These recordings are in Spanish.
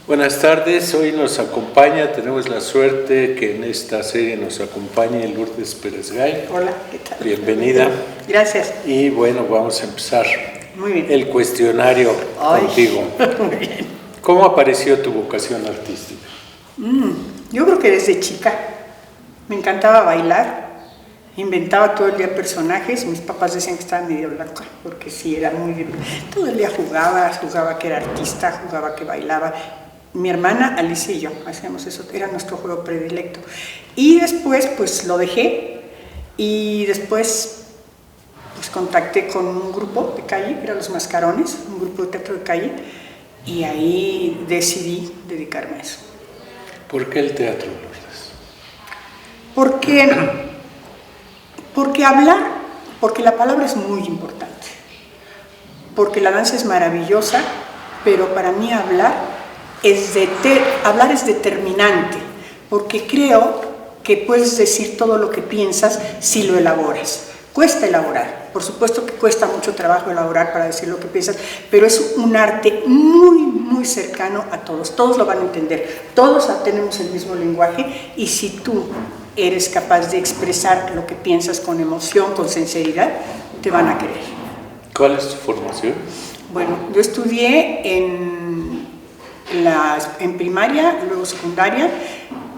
Buenas tardes, hoy nos acompaña, tenemos la suerte que en esta serie nos acompañe Lourdes Pérez Gay. Hola, ¿qué tal? Bienvenida. Gracias. Y bueno, vamos a empezar. Muy bien. El cuestionario contigo. Muy bien. ¿Cómo apareció tu vocación artística? Yo creo que desde chica me encantaba bailar, inventaba todo el día personajes. Mis papás decían que estaba medio loca, porque sí, era muy... Todo el día jugaba que era artista, jugaba que bailaba. Mi hermana Alicia y yo hacíamos eso, era nuestro juego predilecto. Y después pues lo dejé y después pues contacté con un grupo de calle, que eran Los Mascarones, un grupo de teatro de calle, y ahí decidí dedicarme a eso. ¿Por qué el teatro, Lourdes? Porque hablar, porque la palabra es muy importante, porque la danza es maravillosa, pero para mí hablar es determinante, porque creo que puedes decir todo lo que piensas si lo elaboras. Cuesta elaborar, por supuesto que cuesta mucho trabajo elaborar para decir lo que piensas, pero es un arte muy, muy cercano a todos. Todos lo van a entender, todos tenemos el mismo lenguaje, y si tú eres capaz de expresar lo que piensas con emoción, con sinceridad, te van a querer. ¿Cuál es tu formación? Bueno, yo estudié en primaria, luego secundaria,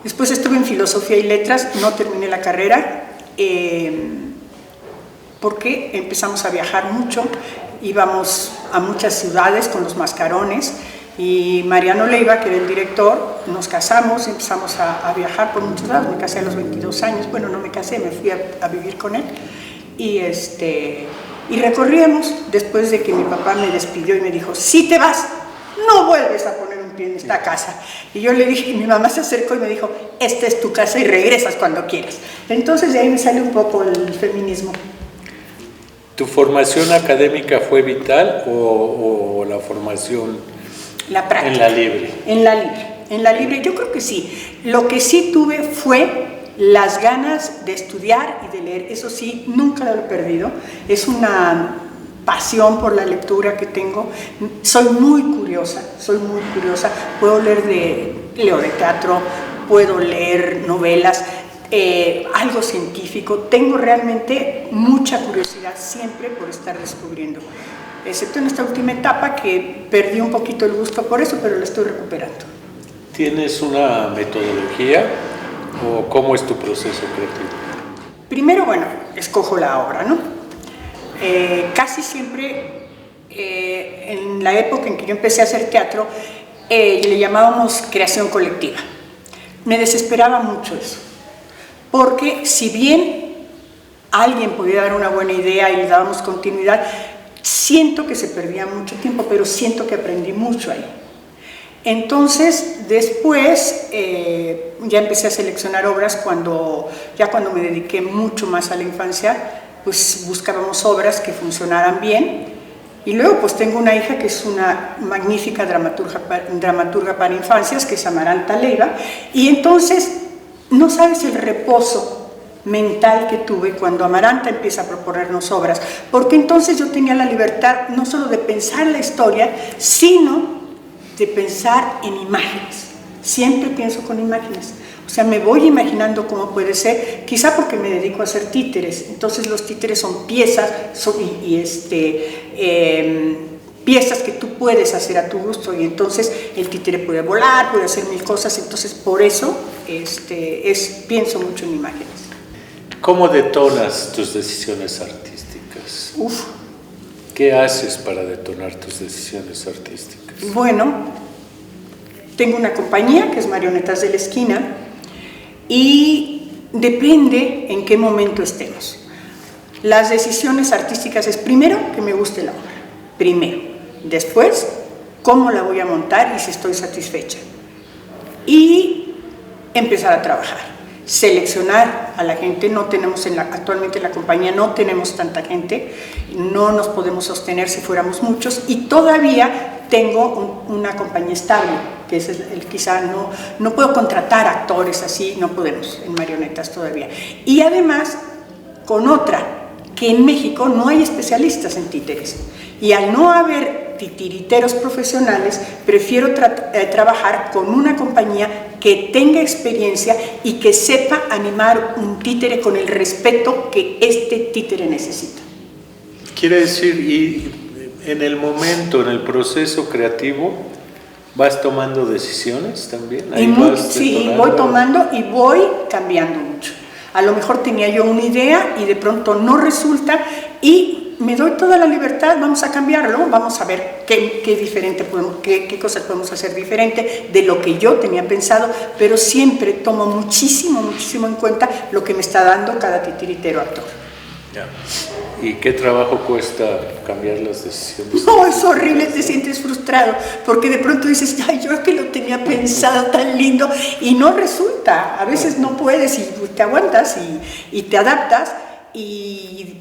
después estuve en filosofía y letras, no terminé la carrera, porque empezamos a viajar mucho, íbamos a muchas ciudades con Los Mascarones, y Mariano Leiva, que era el director, nos casamos, empezamos a viajar por muchos lados. Me casé a los 22 años, bueno, no me casé, me fui a vivir con él, y recorríamos, después de que mi papá me despidió y me dijo: si te vas, no vuelves a poner un pie en esta casa. Y yo le dije, y mi mamá se acercó y me dijo: esta es tu casa y regresas cuando quieras. Entonces de ahí me sale un poco el feminismo. ¿Tu formación académica fue vital o la formación La práctica. en la libre? En la libre, yo creo que sí. Lo que sí tuve fue las ganas de estudiar y de leer. Eso sí, nunca lo he perdido. Es una pasión por la lectura que tengo. Soy muy curiosa. Leo de teatro, puedo leer novelas, algo científico. Tengo realmente mucha curiosidad siempre por estar descubriendo, excepto en esta última etapa que perdí un poquito el gusto por eso, pero lo estoy recuperando. ¿Tienes una metodología o cómo es tu proceso creativo? Primero, bueno, escojo la obra, ¿no? Casi siempre, en la época en que yo empecé a hacer teatro, le llamábamos creación colectiva. Me desesperaba mucho eso, porque si bien alguien podía dar una buena idea y le dábamos continuidad, siento que se perdía mucho tiempo, pero siento que aprendí mucho ahí. Entonces, después ya empecé a seleccionar obras cuando me dediqué mucho más a la infancia, pues buscábamos obras que funcionaran bien. Y luego pues tengo una hija que es una magnífica dramaturga para infancias, que es Amaranta Leiva, y entonces no sabes el reposo mental que tuve cuando Amaranta empieza a proponernos obras, porque entonces yo tenía la libertad no solo de pensar la historia, sino de pensar en imágenes. Siempre pienso con imágenes, o sea, me voy imaginando cómo puede ser, quizá porque me dedico a hacer títeres. Entonces los títeres son piezas, piezas que tú puedes hacer a tu gusto, y entonces el títere puede volar, puede hacer mil cosas. Entonces por eso pienso mucho en imágenes. ¿Cómo detonas tus decisiones artísticas? ¿Qué haces para detonar tus decisiones artísticas? Bueno, tengo una compañía que es Marionetas de la Esquina, y depende en qué momento estemos. Las decisiones artísticas es primero que me guste la obra, primero, después cómo la voy a montar y si estoy satisfecha, y empezar a trabajar, seleccionar a la gente. No tenemos actualmente en la compañía no tenemos tanta gente, no nos podemos sostener si fuéramos muchos, y todavía tengo una compañía estable, que es quizá no puedo contratar actores así, no podemos en Marionetas todavía. Y además con otra, que en México no hay especialistas en títeres, y al no haber titiriteros profesionales, prefiero trabajar con una compañía que tenga experiencia y que sepa animar un títere con el respeto que este títere necesita. Quiere decir, y en el momento, en el proceso creativo, ¿vas tomando decisiones también? Ahí sí, voy tomando y voy cambiando mucho. A lo mejor tenía yo una idea y de pronto no resulta y me doy toda la libertad, vamos a cambiarlo, vamos a ver qué cosas podemos hacer diferente de lo que yo tenía pensado, pero siempre tomo muchísimo en cuenta lo que me está dando cada titiritero actor. Ya. ¿Y qué trabajo cuesta cambiar las decisiones? No, es horrible, te sientes frustrado, porque de pronto dices, ay, yo es que lo tenía pensado tan lindo, y no resulta, a veces no puedes, y te aguantas, y te adaptas, y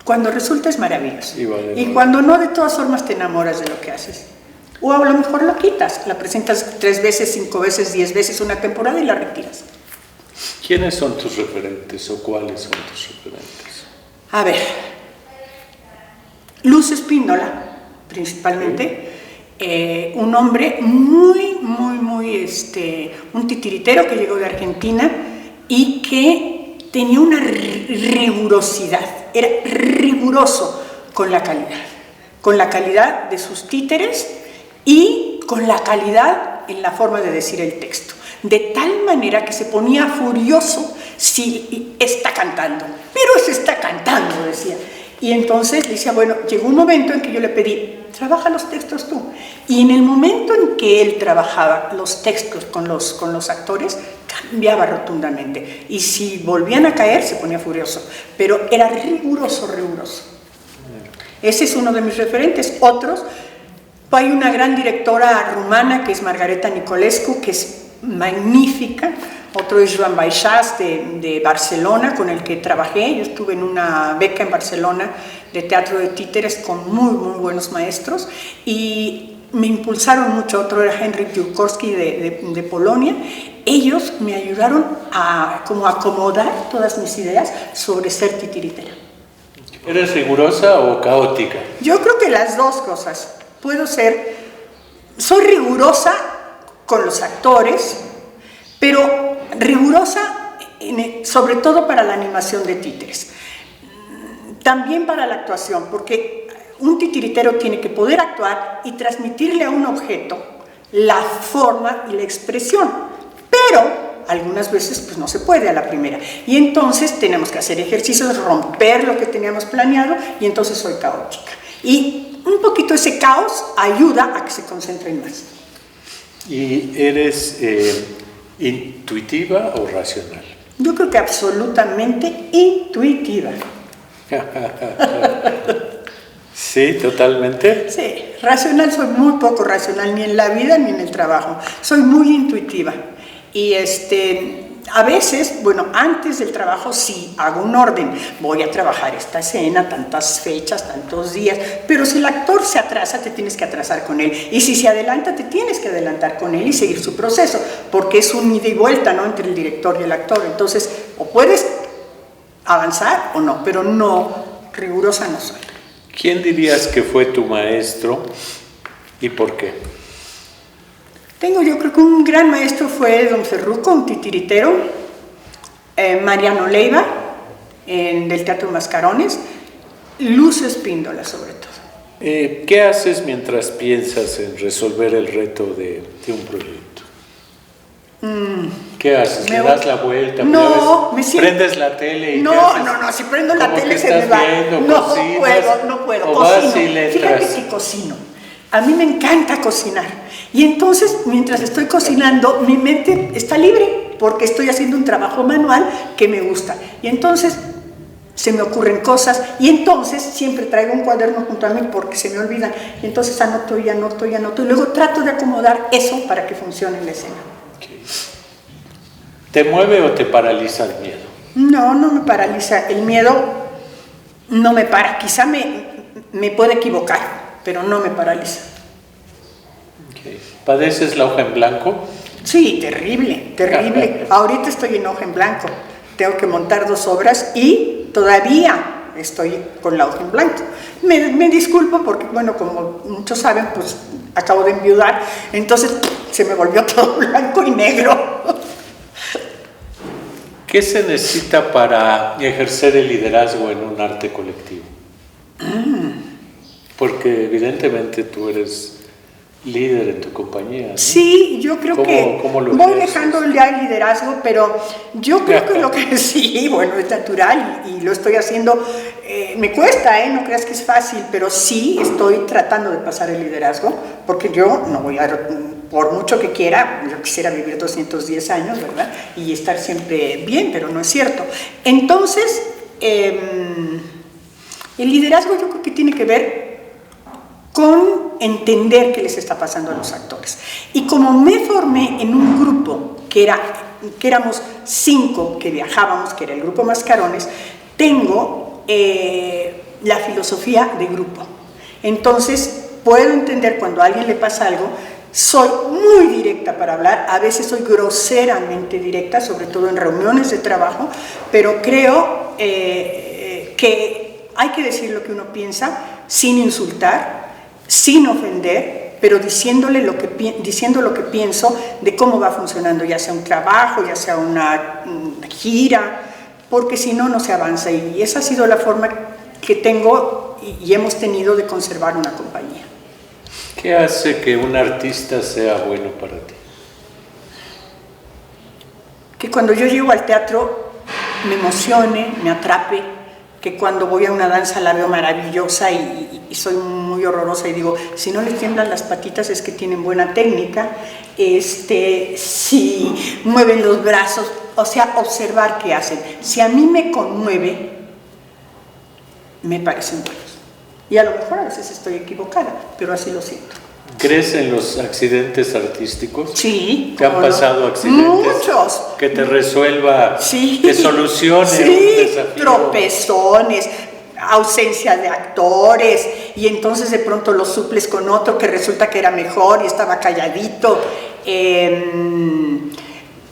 cuando resulta es maravilloso. Y cuando no, de todas formas te enamoras de lo que haces. O a lo mejor lo quitas, la presentas 3 veces, 5 veces, 10 veces una temporada y la retiras. ¿Quiénes son tus referentes o cuáles son tus referentes? A ver, Luz Espíndola, principalmente, un hombre muy, un titiritero que llegó de Argentina y que tenía una rigurosidad, era riguroso con la calidad de sus títeres y con la calidad en la forma de decir el texto. De tal manera que se ponía furioso si está cantando, pero se está cantando, decía. Y entonces decía, bueno, llegó un momento en que yo le pedí, trabaja los textos tú. Y en el momento en que él trabajaba los textos con los actores, cambiaba rotundamente. Y si volvían a caer, se ponía furioso. Pero era riguroso. Ese es uno de mis referentes. Otros, hay una gran directora rumana que es Margareta Nicolescu, que es magnífica. Otro es Joan Baixas de Barcelona, con el que trabajé. Yo estuve en una beca en Barcelona de teatro de títeres con muy buenos maestros y me impulsaron mucho. Otro era Henryk Jurkowski de Polonia. Ellos me ayudaron a como acomodar todas mis ideas sobre ser titiritera. ¿Eres rigurosa o caótica? Yo creo que las dos cosas. Soy rigurosa con los actores, pero rigurosa sobre todo para la animación de títeres, también para la actuación, porque un titiritero tiene que poder actuar y transmitirle a un objeto la forma y la expresión, pero algunas veces pues no se puede a la primera, y entonces tenemos que hacer ejercicios, romper lo que teníamos planeado, y entonces soy caótica, y un poquito ese caos ayuda a que se concentren más. ¿Y eres intuitiva o racional? Yo creo que absolutamente intuitiva. Sí, totalmente. Sí, racional soy muy poco racional, ni en la vida ni en el trabajo. Soy muy intuitiva. Y a veces, bueno, antes del trabajo sí hago un orden. Voy a trabajar esta escena, tantas fechas, tantos días. Pero si el actor se atrasa, te tienes que atrasar con él. Y si se adelanta, te tienes que adelantar con él y seguir su proceso. Porque es un ida y vuelta, ¿no?, entre el director y el actor. Entonces, o puedes avanzar o no, pero no, rigurosa no soy. ¿Quién dirías que fue tu maestro y por qué? Yo creo que un gran maestro fue don Ferruco, un titiritero, Mariano Leiva, del Teatro Mascarones, Luz Espíndola sobre todo. ¿Qué haces mientras piensas en resolver el reto de un proyecto? ¿Qué haces? ¿Le das la vuelta? No, me siento... ¿Prendes la tele y no, si prendo la tele se me va. No puedo. Cocino. Fíjate que cocino. A mí me encanta cocinar. Y entonces, mientras estoy cocinando, mi mente está libre porque estoy haciendo un trabajo manual que me gusta. Y entonces se me ocurren cosas y entonces siempre traigo un cuaderno junto a mí porque se me olvidan. Y entonces anoto y luego trato de acomodar eso para que funcione la escena. Okay. ¿Te mueve o te paraliza el miedo? No me paraliza. El miedo no me para. Quizá me puede equivocar, pero no me paraliza. Okay. ¿Padeces la hoja en blanco? Sí, terrible. Ahorita estoy en hoja en blanco. Tengo que montar 2 obras y todavía estoy con la hoja en blanco. Me disculpo porque, bueno, como muchos saben, pues acabo de enviudar, entonces se me volvió todo blanco y negro. ¿Qué se necesita para ejercer el liderazgo en un arte colectivo? Porque evidentemente tú eres líder en tu compañía, ¿no? Sí, yo creo que voy dejando ya el liderazgo, pero yo creo que lo que sí, bueno, es natural y lo estoy haciendo, me cuesta, no creas que es fácil, pero sí estoy tratando de pasar el liderazgo, porque yo no voy a, por mucho que quiera, yo quisiera vivir 210 años, ¿verdad? Y estar siempre bien, pero no es cierto. Entonces, el liderazgo yo creo que tiene que ver con entender qué les está pasando a los actores. Y como me formé en un grupo que éramos 5 que viajábamos, que era el grupo Mascarones, tengo la filosofía de grupo. Entonces, puedo entender cuando a alguien le pasa algo. Soy muy directa para hablar, a veces soy groseramente directa, sobre todo en reuniones de trabajo, pero creo que hay que decir lo que uno piensa sin insultar, sin ofender, pero diciendo lo que pienso de cómo va funcionando, ya sea un trabajo, ya sea una gira, porque si no, no se avanza. Y esa ha sido la forma que tengo y hemos tenido de conservar una compañía. ¿Qué hace que un artista sea bueno para ti? Que cuando yo llego al teatro me emocione, me atrape, que cuando voy a una danza la veo maravillosa y soy muy horrorosa y digo, si no les tiemblan las patitas es que tienen buena técnica, si mueven los brazos, o sea, observar qué hacen. Si a mí me conmueve, me parecen buenos. Y a lo mejor a veces estoy equivocada, pero así lo siento. ¿Crees en los accidentes artísticos? Sí. ¿Te han pasado accidentes? Muchos. Que te resuelva, sí, que solucione un desafío. Tropezones, ausencia de actores, y entonces de pronto lo suples con otro que resulta que era mejor y estaba calladito.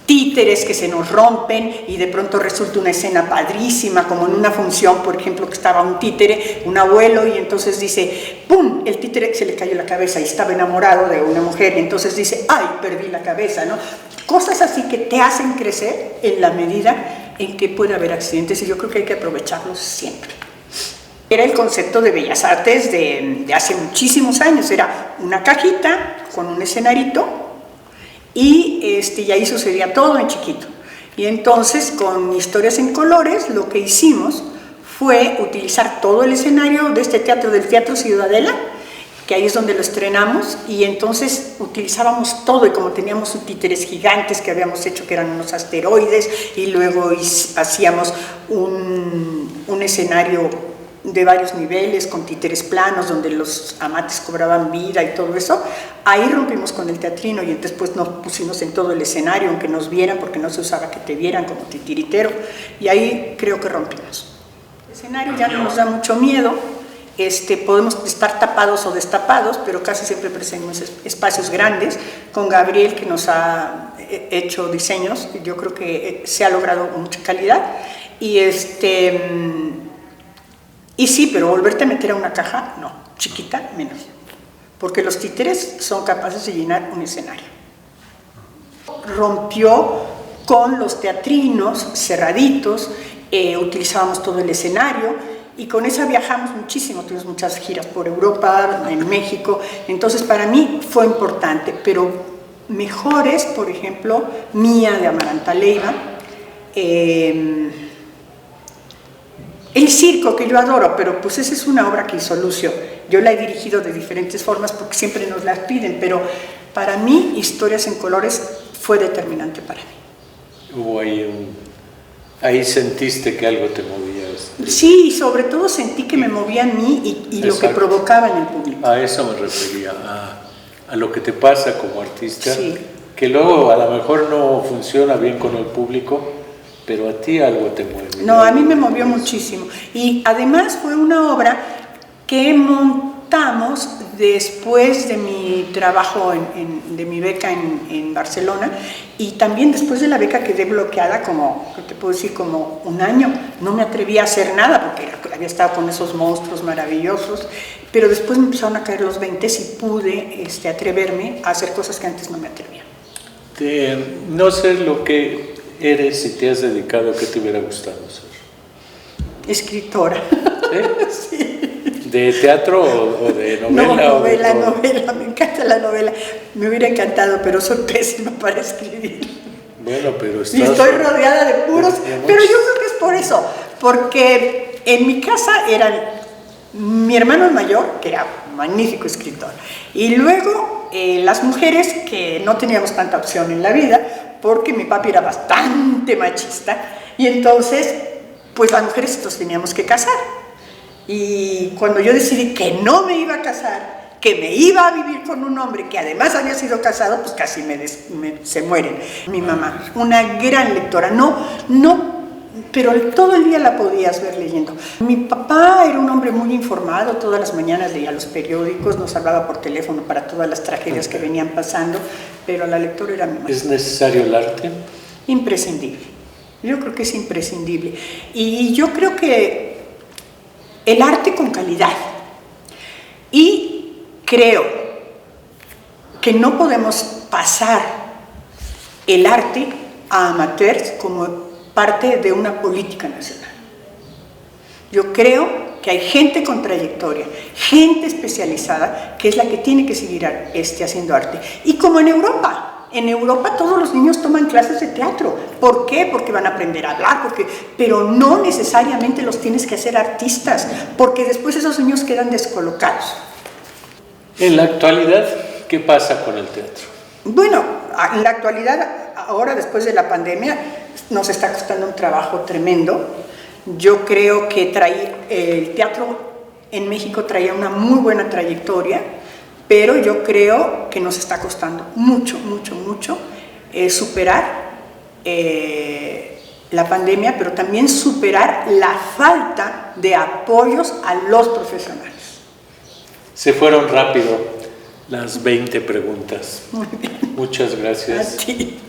Títeres que se nos rompen y de pronto resulta una escena padrísima, como en una función, por ejemplo, que estaba un títere, un abuelo, y entonces dice, ¡pum!, el títere se le cayó la cabeza y estaba enamorado de una mujer, y entonces dice, ¡ay, perdí la cabeza!, ¿no? Cosas así que te hacen crecer en la medida en que puede haber accidentes, y yo creo que hay que aprovecharlos siempre. Era el concepto de Bellas Artes de hace muchísimos años, era una cajita con un escenarito, y ahí sucedía todo en chiquito. Y entonces con Historias en Colores lo que hicimos fue utilizar todo el escenario de este teatro, del Teatro Ciudadela, que ahí es donde lo estrenamos, y entonces utilizábamos todo, y como teníamos títeres gigantes que habíamos hecho que eran unos asteroides, y luego hacíamos un escenario de varios niveles, con títeres planos, donde los amates cobraban vida y todo eso, ahí rompimos con el teatrino, y después nos pusimos en todo el escenario, aunque nos vieran, porque no se usaba que te vieran como titiritero, y ahí creo que rompimos. El escenario ya no nos da mucho miedo, podemos estar tapados o destapados, pero casi siempre presentamos espacios grandes, con Gabriel, que nos ha hecho diseños, yo creo que se ha logrado mucha calidad, y sí, pero volverte a meter a una caja, no, chiquita, menos. Porque los títeres son capaces de llenar un escenario. Rompió con los teatrinos cerraditos, utilizábamos todo el escenario, y con esa viajamos muchísimo, tuvimos muchas giras por Europa, en México, entonces para mí fue importante, pero mejores, por ejemplo, Mía de Amaranta Leiva, el circo, que yo adoro, pero pues esa es una obra que hizo Lucio. Yo la he dirigido de diferentes formas porque siempre nos las piden, pero para mí Historias en Colores fue determinante para mí. Hubo ahí sentiste que algo te movía. Sí, y sobre todo sentí que me movía a mí y lo que provocaba en el público. A eso me refería, a lo que te pasa como artista, sí, que luego a lo mejor no funciona bien con el público, pero a ti algo te mueve. No, a mí me movió muchísimo. Y además fue una obra que juntamos después de mi trabajo, de mi beca en Barcelona, y también después de la beca quedé bloqueada como, te puedo decir, como un año. No me atrevía a hacer nada porque había estado con esos monstruos maravillosos, pero después me empezaron a caer los 20 y pude atreverme a hacer cosas que antes no me atrevía. No sé lo que eres y te has dedicado, ¿qué te hubiera gustado ser? Escritora. ¿Sí? Sí. ¿De teatro o de novela? No, novela, o novela, me encanta la novela. Me hubiera encantado, pero soy pésima para escribir. Bueno, pero y estoy rodeada de puros, pero yo creo que es por eso, porque en mi casa eran mi hermano mayor, que era un magnífico escritor, y luego las mujeres que no teníamos tanta opción en la vida, porque mi papi era bastante machista, y entonces, pues las mujeres nos teníamos que casar. Y cuando yo decidí que no me iba a casar, que me iba a vivir con un hombre que además había sido casado, pues casi se mueren. Mi mamá, una gran lectora, pero todo el día la podías ver leyendo. Mi papá era un hombre muy informado, todas las mañanas leía los periódicos, nos hablaba por teléfono para todas las tragedias que venían pasando, pero la lectora era mi mamá. ¿Es necesario el arte? Imprescindible. Yo creo que es imprescindible. Y yo creo que el arte con calidad. Y creo que no podemos pasar el arte a amateurs como parte de una política nacional. Yo creo que hay gente con trayectoria, gente especializada, que es la que tiene que seguir haciendo arte. Y como en Europa todos los niños toman clases de teatro. ¿Por qué? Porque van a aprender a hablar, pero no necesariamente los tienes que hacer artistas, porque después esos niños quedan descolocados. En la actualidad, ¿qué pasa con el teatro? Bueno, en la actualidad, ahora después de la pandemia, nos está costando un trabajo tremendo. Yo creo que el teatro en México traía una muy buena trayectoria, pero yo creo que nos está costando mucho superar la pandemia, pero también superar la falta de apoyos a los profesionales. Se fueron rápido las 20 preguntas. Muy bien. Muchas gracias. A ti.